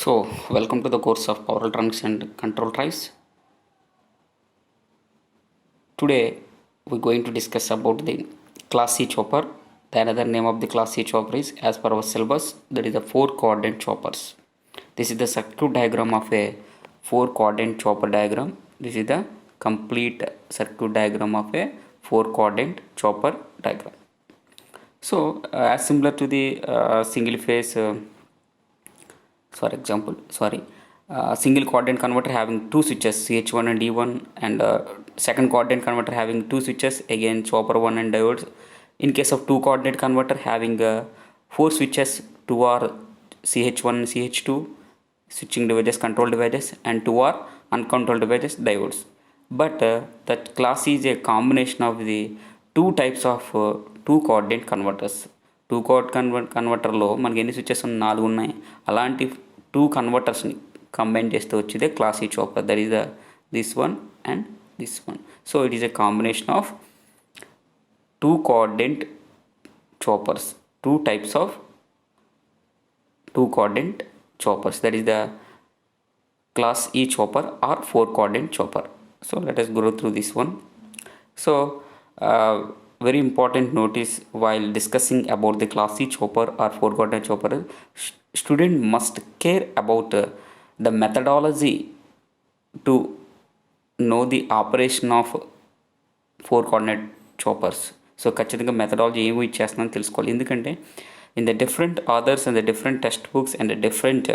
So, welcome to the course of Power Trunks and Control Drives. Today, we're going to discuss about the Class C chopper. The another name of the Class C chopper is, as per our syllabus, that is the four coordinate choppers. This is the circuit diagram of a four coordinate chopper diagram. This is the complete circuit diagram of a four coordinate chopper diagram. So, as similar to the single phase single coordinate converter having two switches CH1 and D1, and second coordinate converter having two switches, again chopper 1 and diodes. In case of two coordinate converter having four switches, two are CH1 and CH2 switching devices, control devices, and two are uncontrolled devices, diodes. But that class is a combination of the two types of two coordinate converters. Two code కన్వర్టర్లో మనకి ఎన్ని switches ఉన్నాయి? 4 ఉన్నాయి. అలాంటి two కన్వర్టర్స్ని combine చేస్తే వచ్చేదే class ఈ chopper. That is this one and this one. So it is a combination of two coordinate choppers, two types of two coordinate choppers. That is the class E chopper or four coordinate chopper. So let us go through this one. So very important notice while discussing about the class C chopper or four coordinate chopper, student must care about the methodology to know the operation of four coordinate choppers. So ఖచ్చితంగా methodology ఏమి ఇచ్చేస్తుందని తెలుసుకోవాలి. ఎందుకంటే in the different authors and the different text books and the different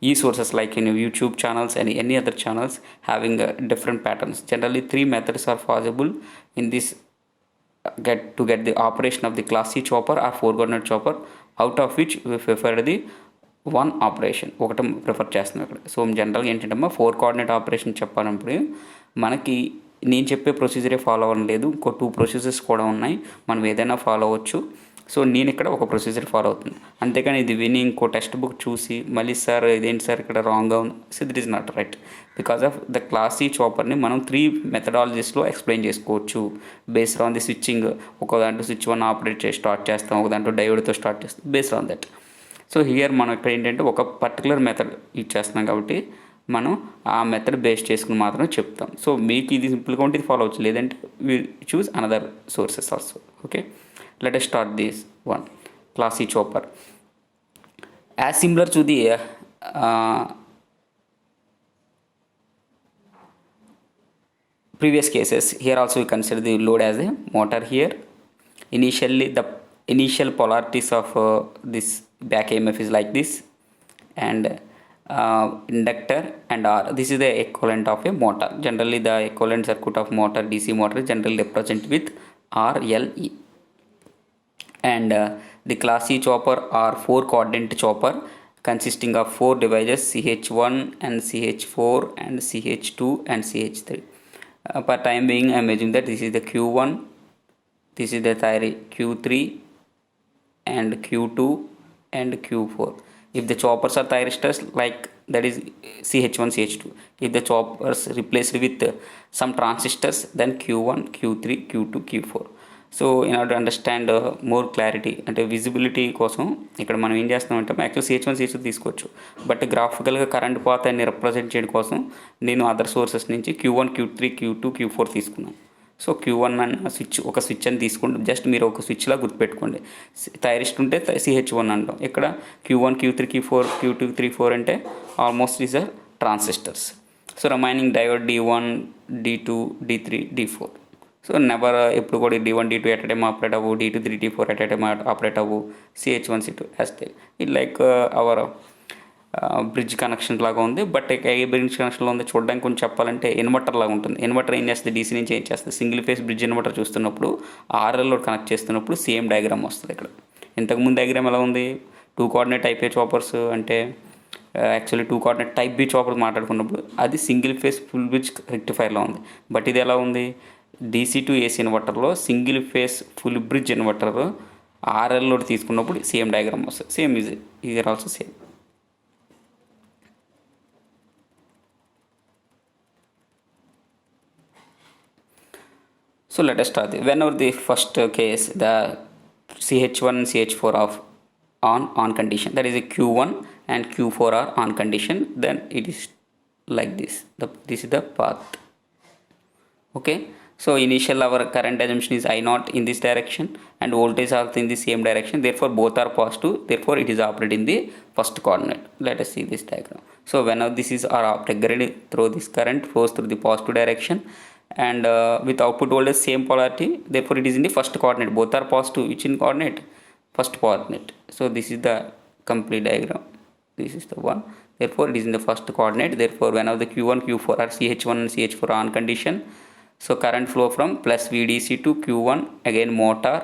e sources like in YouTube channels and any other channels having different patterns. Generally 3 methods are possible in this get the operation of the class C chopper or four coordinate chopper, out of which we prefer the one operation ఒకటి prefer చేస్తున్నాం ఇక్కడ. So జనరల్గా ఏంటంటే four coordinate operation చెప్పాలన్నప్పుడు మనకి నేను చెప్పే ప్రొసీజరే follow అవ్వడం లేదు, ఇంకో 2 ప్రొసీజర్స్ కూడా ఉన్నాయి, మనం ఏదైనా ఫాలో అవ్వచ్చు. సో నేను ఇక్కడ ఒక ప్రొసీజర్ ఫాలో అవుతుంది, అంతేకాని ఇది విని ఇంకో టెక్స్ట్ బుక్ చూసి మళ్ళీ సార్ ఇదేంటి సార్ ఇక్కడ రాంగ్గా ఉంది, so that is not right. Because of the class ఈ చాపర్ని మనం 3 మెథడాలజీస్లో ఎక్స్ప్లెయిన్ చేసుకోవచ్చు బేస్డ్ ఆన్ ది స్విచ్చింగ్. ఒక దాంట్లో స్విచ్ 1 ఆపరేట్ చేసి స్టార్ట్ చేస్తాం, ఒక దాంట్లో డయోడ్తో స్టార్ట్ చేస్తాం, based on that. So here మనం ఇక్కడ ఏంటంటే ఒక పర్టికులర్ మెథడ్ యూజ్ చేస్తున్నాం కాబట్టి మనం ఆ మెథడ్ బేస్ చేసుకుని మాత్రమే చెప్తాం. సో మీకు ఇది సింపుల్గా ఉంటే ఇది ఫాలో అవచ్చు, లేదంటే we choose another sources also. Okay, let us start this one, class C chopper. As similar to the previous cases, here also we consider the load as a motor. Here initially the initial polarities of this back EMF is like this, and inductor and R, this is the equivalent of a motor. Generally the equivalent circuit of motor, DC motor, is generally represented with RLE. And the class C chopper or four coordinate chopper consisting of 4 devices, CH1 and CH4 and CH2 and CH3. For time being I am assuming that this is the Q1, this is the Q3 and Q2 and Q4. If the choppers are thyristors, like that is CH1 CH2. If the choppers replaced with some transistors, then Q1 Q3 Q2 Q4. So in order to understand more clarity, అంటే visibility కోసం ఇక్కడ మనం ఏం చేస్తామంటే actual CH1 CH2 తీసుకోవచ్చు, but గ్రాఫికల్గా current path అని represent చేయడం కోసం నేను అదర్ సోర్సెస్ నుంచి Q1 Q3 Q2 Q4 తీసుకున్నాను. సో Q1 అన్న ఒక స్విచ్ అని తీసుకుంటే జస్ట్ మీరు ఒక స్విచ్లా గుర్తుపెట్టుకోండి. థైరిస్ట్ ఉంటే CH1 అంటాం, ఇక్కడ Q1 Q3 Q4 Q2 3 4 అంటే almost is are transistors. So remaining diode D1 D2 D3 D4. So never ఎప్పుడు కూడా D1 D2 at time operate అవ్వు, D2 3 D4 at time operate అవ్వు, CH1 C2 as it like our bridge connection లాగా ఉంది. But A bridge కనెక్షన్లో ఉంది చూడడానికి కొంచెం చెప్పాలంటే ఇన్వర్టర్ లాగా ఉంటుంది. ఇన్వర్టర్ ఏం చేస్తుంది, DC నుంచి ఏం చేస్తుంది, సింగిల్ ఫేస్ బ్రిడ్జ్ ఇన్వర్టర్ చూస్తున్నప్పుడు RL కనెక్ట్ చేస్తున్నప్పుడు సేమ్ డయాగ్రామ్ వస్తుంది. ఇక్కడ ఇంతకుముందు డయాగ్రామ్ ఎలా ఉంది, 2 కోఆర్డినేట్ టైప్ ఏ చాపర్స్ అంటే actually 2 coordinate type B choppers మాట్లాడుకున్నప్పుడు అది సింగిల్ ఫేస్ ఫుల్ బ్రిడ్జ్ రెక్టిఫైర్లో ఉంది. బట్ ఇది ఎలా ఉంది, DC టు AC ఇన్వర్టర్లో single phase full bridge inverter RL తీసుకున్నప్పుడు సేమ్ డయాగ్రామ్ వస్తుంది. Same is also same. So let us start. Whenever the first case, the CH1 and CH4 of on condition, that is a Q1 and Q4 are on condition, then it is like this. This is the path. Okay, so initial our current assumption is I naught in this direction and voltage also in the same direction, therefore both are positive, therefore it is operating in the first coordinate. Let us see this diagram. So whenever this is our triggered through, this current flows through the positive direction and with output voltage same polarity, therefore it is in the first coordinate, both are positive. Which in coordinate? First coordinate. So this is the complete diagram. This is the one, therefore it is in the first coordinate. Therefore whenever the Q1 Q4 are CH1 and CH4 are on condition, so current flow from plus VDC to Q1, again motor,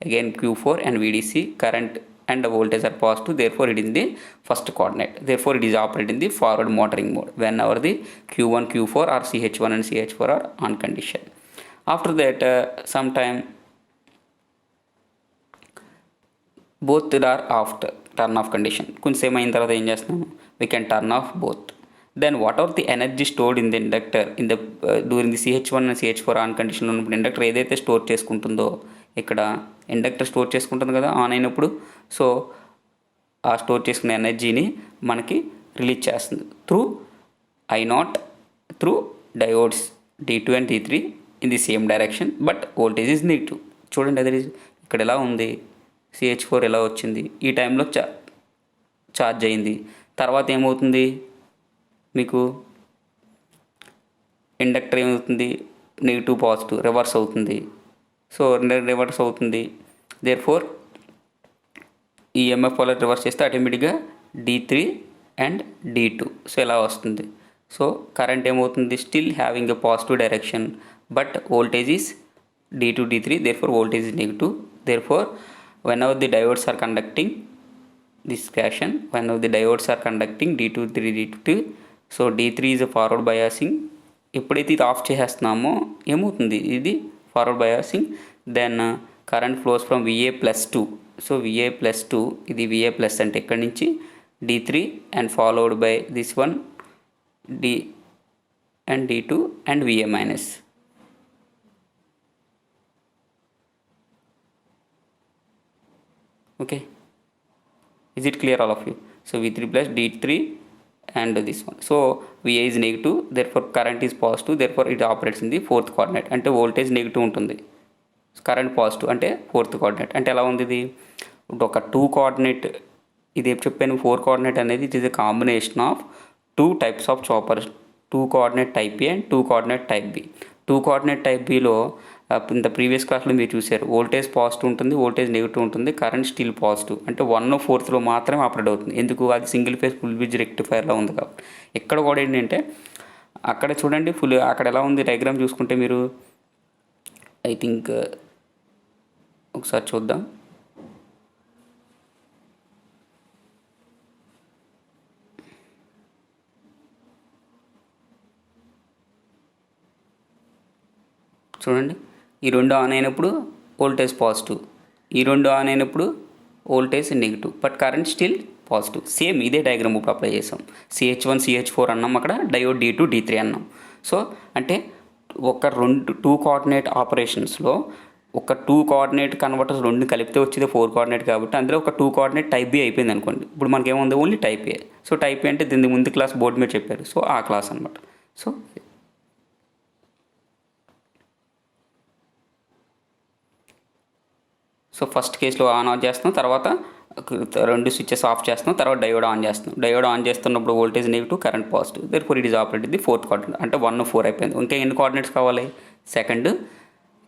again Q4 and VDC, current and the voltage are positive, therefore it is in the first coordinate, therefore it is operating in the forward motoring mode whenever the Q1 Q4 or CH1 and CH4 are on condition. After that sometime both are after turn off condition, కొంచెం అయిన తర్వాత ఏం చేస్తున్నాము, we can turn off both. Then whatever the energy stored in the inductor in the during the CH1 and CH4 on condition ఉన్నప్పుడు inductor ఏదైతే store చేసుకుంటుందో, ఇక్కడ inductor store చేసుకుంటుంది కదా ఆన్ అయినప్పుడు, సో ఆ స్టోర్ చేసుకునే ఎనర్జీని మనకి రిలీజ్ చేస్తుంది through I not, through diodes D2 and D3 in the same direction, but voltage is negative. చూడండి అది ఇక్కడ ఎలా ఉంది, CH4 ఎలా వచ్చింది, ఈ టైంలో ఛార్జ్ అయింది. తర్వాత ఏమవుతుంది మీకు, ఇండక్టర్ ఏమవుతుంది, నెగిటివ్ పాజిటివ్ రివర్స్ అవుతుంది. సో రివర్స్ అవుతుంది, దేర్ఫోర్ ఈ ఎంఎఫ్ వల్ల రివర్స్ చేస్తే ఆటోమేటిక్గా D3 అండ్ D2 సో ఇలా వస్తుంది. సో కరెంట్ ఏమవుతుంది, still having a positive direction but voltage is D2 D3, therefore voltage is negative. Therefore whenever the diodes are conducting this fashion, whenever the diodes are conducting D2 3 D2, so D3 is a forward biasing. ఎప్పుడైతే ఇది of చేసేస్తున్నామో ఏమవుతుంది, ఇది forward biasing. Then current flows from VA+2. So VA+2, ఇది VA+ అంటే ఇక్కడి నుంచి D3 and followed by this one D and D2 and VA-. Okay, is it clear all of you? So V3 plus D3 and this one. So VA is negative, therefore current is positive, therefore it operates in the fourth coordinate. అంటే voltage negative ఉంటుంది, current positive అంటే fourth coordinate. అంటే ఎలా ఉంది ఇది, ఒక 2 coordinate, ఇది ఏం చెప్పాను, 4 కోఆర్డినేట్ అనేది it is a combination of 2 types of choppers, 2 coordinate type A and 2 coordinate type B. 2 coordinate టైప్ బిలో ఇంత ప్రీవియస్ క్లాస్లో మీరు చూసారు, వోల్టేజ్ పాజిటివ్ ఉంటుంది, వోల్టేజ్ నెగిటివ్ ఉంటుంది, కరెంట్ స్టిల్ పాజిటివ్. అంటే 1/4 మాత్రమే ఆపరేట్ అవుతుంది. ఎందుకు, అది సింగిల్ ఫేజ్ ఫుల్ బ్రిడ్జ్ రెక్టిఫైర్లో ఉంది కాబట్టి. ఇక్కడ కూడా ఏంటంటే అక్కడ చూడండి ఫుల్, అక్కడ ఎలా ఉంది డయాగ్రామ్ చూసుకుంటే మీరు, ఐ థింక్ ఒకసారి చూద్దాం. చూడండి, ఈ 2 ఆన్ అయినప్పుడు వోల్టేజ్ పాజిటివ్, ఈ 2 ఆన్ అయినప్పుడు voltage negative, but current still positive. Same ఇదే డయాగ్రామ్ ఇప్పుడు అప్లై చేసాం. CH1 CH4 అన్నాం, అక్కడ డయోడ్ D2 D3 అన్నాం. సో అంటే ఒక 2 కోఆర్డినేట్ ఆపరేషన్స్లో ఒక 2 కోఆర్డినేట్ కన్వర్టర్స్ 2 కలిపితే వచ్చేది 4 కోఆర్డినేట్ కాబట్టి అందులో ఒక 2 కోఆర్డినేట్ టైప్ బి అయిపోయింది అనుకోండి. ఇప్పుడు మనకేముంది, ఓన్లీ టైప్ ఏ. సో టైప్ ఏ అంటే దీని ముందు క్లాస్ బోర్డు మీద చెప్పారు, సో ఆ క్లాస్ అనమాట. సో సో ఫస్ట్ కేసులో ఆన్ చేస్తాం, తర్వాత 2 స్విచెస్ ఆఫ్ చేస్తాం, తర్వాత డయోడ్ ఆన్ చేస్తాం. డయోడ్ ఆన్ చేస్తున్నప్పుడు voltage negative, current positive, therefore it is operate the fourth coordinate. అంటే 1 4 అయిపోయింది. ఇంకా ఎన్ని కోఆర్డినేట్స్ కావాలి, సెకండ్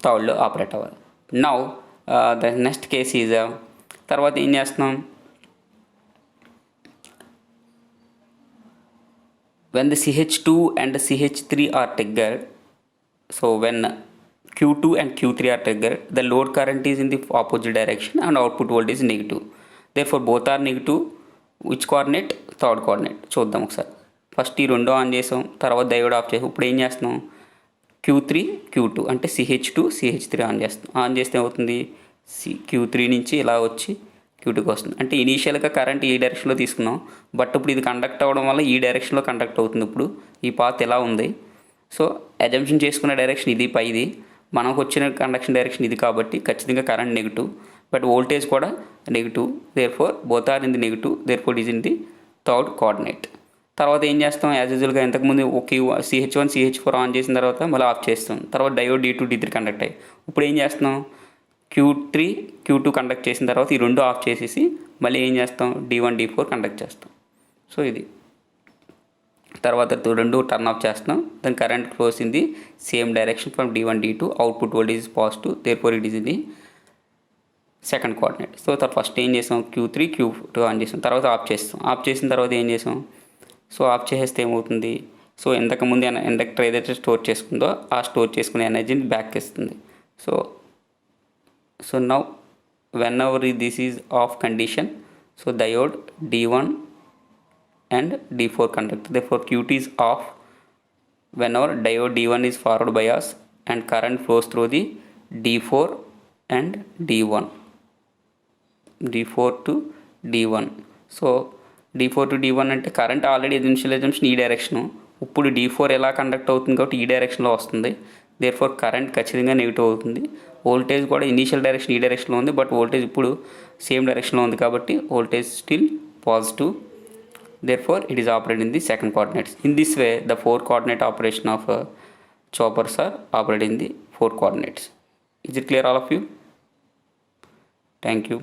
థర్డ్లో ఆపరేట్ అవ్వాలి. Now the next case is, తర్వాత ఏం చేస్తున్నాం, when the CH2 and CH3 are triggered, so when Q2 and Q3 are triggered, the load current is in the opposite direction and output voltage is negative. Therefore both are negative. Which coordinate? Third coordinate. చూద్దాం ఒకసారి. First ఈ 2 on చేసాం, తర్వాత diode of చేసాం. ఇప్పుడు ఏం చేస్తున్నాం, Q3 Q2 అంటే CH2 CH3 ఆన్ చేస్తాం. ఆన్ చేస్తే ఏమవుతుంది, Q3 నుంచి ఇలా వచ్చి Q2కి వస్తుంది. అంటే ఇనీషియల్గా కరెంట్ ఈ డైరెక్షన్లో తీసుకున్నాం, బట్ ఇప్పుడు ఇది కండక్ట్ అవ్వడం వల్ల ఈ డైరెక్షన్లో కండక్ట్ అవుతుంది. ఇప్పుడు ఈ పాత్ ఎలా ఉంది, సో అజంప్షన్ చేసుకున్న డైరెక్షన్ ఇది, పైది మనకు వచ్చిన కండక్షన్ డైరెక్షన్ ఇది కాబట్టి ఖచ్చితంగా కరెంట్ నెగిటివ్, బట్ వోల్టేజ్ కూడా negative. Therefore both are in the negative, therefore is in the third coordinate. తర్వాత ఏం చేస్తాం, యాజ్ యూజువల్గా ఇంతకుముందు ఒక CH1 CH4 ఆన్ చేసిన తర్వాత మళ్ళీ ఆఫ్ చేస్తాం. తర్వాత డయోడ్ D2 D3 కండక్ట్ అయ్యి ఇప్పుడు ఏం చేస్తున్నాం, Q3 Q2 కండక్ట్ చేసిన తర్వాత ఈ రెండు ఆఫ్ చేసేసి మళ్ళీ ఏం చేస్తాం, D1 D4 కండక్ట్ చేస్తాం. సో ఇది తర్వాత రెండు టర్న్ ఆఫ్ చేస్తున్నాం. Then current flows in the same direction from D1 D2. Output voltage is positive, therefore it is in the second coordinate. So తర్వాత ఫస్ట్ ఏం చేసాం, Q3 Q2 ఆన్ చేసాం, తర్వాత ఆఫ్ చేస్తాం. ఆఫ్ చేసిన తర్వాత ఏం చేసాం, సో ఆఫ్ చేసేస్తే ఏమవుతుంది, సో ఇంతకుముందు ఇండక్టర్ ఏదైతే స్టోర్ చేసుకుందో ఆ స్టోర్ చేసుకునే ఎనర్జీని బ్యాక్ ఇస్తుంది. So now when ever this is of condition, so diode D1 and D4 conduct, therefore Qt is off whenever diode D1 is forward bias and current flows through the D4 and D1 to D1. So D4 to D1 అంటే current already initial assumption ఈ direction, ఇప్పుడు D4 ఎలా conduct అవుతుంది కాబట్టి ఈ డైరెక్షన్లో వస్తుంది, therefore current ఖచ్చితంగా నెగిటివ్ అవుతుంది. వోల్టేజ్ కూడా ఇనీషియల్ డైరెక్షన్ ఈ డైరెక్షన్లో ఉంది, బట్ వోల్టేజ్ ఇప్పుడు సేమ్ డైరెక్షన్లో ఉంది కాబట్టి voltage still positive. Therefore, it is operated in the second coordinates. In this way, the 4 coordinate operation of choppers are operated in the 4 coordinates. Is it clear all of you? Thank you.